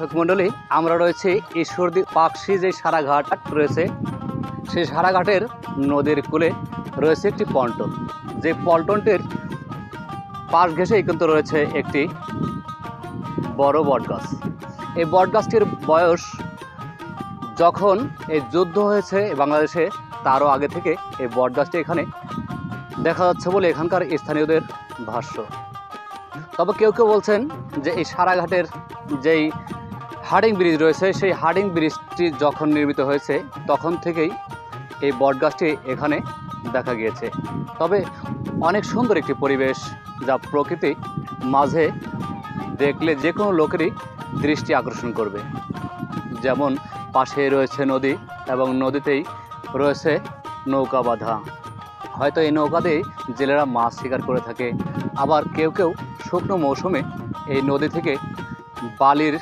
দর্শক মণ্ডলী, আমরা রয়েছে ঈশ্বরদী পাকশি যে সারাঘাট রয়েছে, সেই সারাঘাটের নদীর কূলে রয়েছে একটি পন্টন। যে পন্টনটির পাশ ঘেঁষেই কিন্তু রয়েছে একটি বড় বটগাছ। এই বটগাছটির বয়স যখন এই যুদ্ধ হয়েছে বাংলাদেশে তারও আগে থেকে এই বটগাছটি এখানে দেখা যাচ্ছে বলে এখানকার স্থানীয়দের ভাষ্য। তবে কেউ কেউ বলছেন যে এই সারাঘাটের যেই হার্ডিং ব্রিজ রয়েছে, সেই হার্ডিং ব্রিজটি যখন নির্মিত হয়েছে তখন থেকেই এই বটগাছটি এখানে দেখা গিয়েছে। তবে অনেক সুন্দর একটি পরিবেশ, যা প্রকৃতি মাঝে দেখলে যে কোনো লোকেরই দৃষ্টি আকর্ষণ করবে। যেমন পাশে রয়েছে নদী এবং নদীতেই রয়েছে নৌকা বাঁধা। হয়তো এই নৌকাতেই জেলেরা মাছ শিকার করে থাকে। আবার কেউ কেউ শুকনো মৌসুমে এই নদী থেকে বালির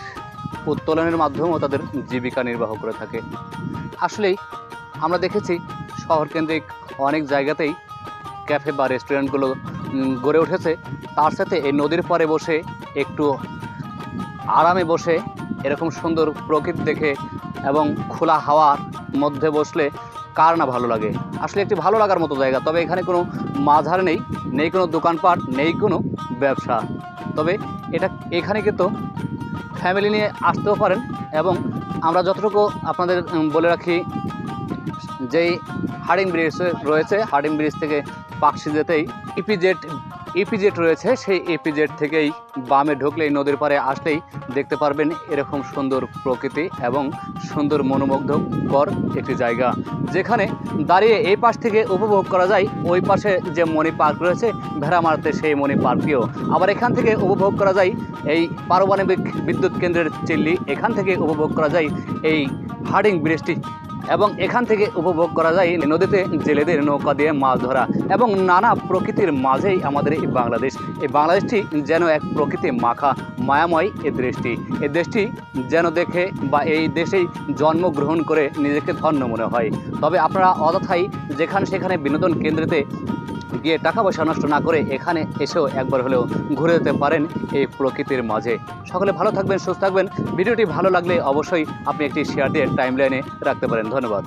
উত্তোলনের মাধ্যমেও তাদের জীবিকা নির্বাহ করে থাকে। আসলেই আমরা দেখেছি শহরকেন্দ্রিক অনেক জায়গাতেই ক্যাফে বা রেস্টুরেন্টগুলো গড়ে উঠেছে। তার সাথে এই নদীর পাড়ে বসে একটু আরামে বসে এরকম সুন্দর প্রকৃতি দেখে এবং খোলা হাওয়ার মধ্যে বসলে কার না ভালো লাগে। আসলে একটি ভালো লাগার মতো জায়গা। তবে এখানে কোনো মাঝার নেই কোনো দোকানপাট, নেই কোনো ব্যবসা। তবে এখানে কিন্তু ফ্যামিলি নিয়ে আসতেও পারেন। এবং আমরা যতটুকু আপনাদের বলে রাখি, যেই হার্ডিং ব্রিজ রয়েছে, হার্ডিং ব্রিজ থেকে পাকশি যেতেই ইপিজেড রয়েছে, সেই ইপিজেড থেকেই বামে ঢুকলেই নদীর পাড়ে আসলেই দেখতে পারবেন এরকম সুন্দর প্রকৃতি এবং সুন্দর মনোমুগ্ধকর একটি জায়গা, যেখানে দাঁড়িয়ে এই পাশ থেকে উপভোগ করা যায় ওই পাশে যে মণি পার্ক রয়েছে ভেড়ামারাতে, সেই মণি পার্কটিও। আবার এখান থেকে উপভোগ করা যায় এই পারমাণবিক বিদ্যুৎ কেন্দ্রের চিল্লি, এখান থেকে উপভোগ করা যায় এই হার্ডিং ব্রিজটি, এবং এখান থেকে উপভোগ করা যায় নদীতে জেলেদের নৌকা দিয়ে মাছ ধরা এবং নানা প্রকৃতির মাঝেই আমাদের এই বাংলাদেশ। এই বাংলাদেশটি যেন এক প্রকৃতি মাখা মায়াময় এই দেশটি যেন দেখে বা এই দেশেই জন্মগ্রহণ করে নিজেকে ধন্য মনে হয়। তবে আপনারা অযথাই যেখানে সেখানে বিনোদন কেন্দ্রেতে গিয়ে টাকা পয়সা নষ্ট না করে এখানে এসেও একবার হলেও ঘুরে যেতে পারেন এই প্রকৃতির মাঝে। সকলে ভালো থাকবেন, সুস্থ থাকবেন। ভিডিওটি ভালো লাগলে অবশ্যই আপনি একটি শেয়ার দিয়ে টাইমলাইনে রাখতে পারেন। ধন্যবাদ।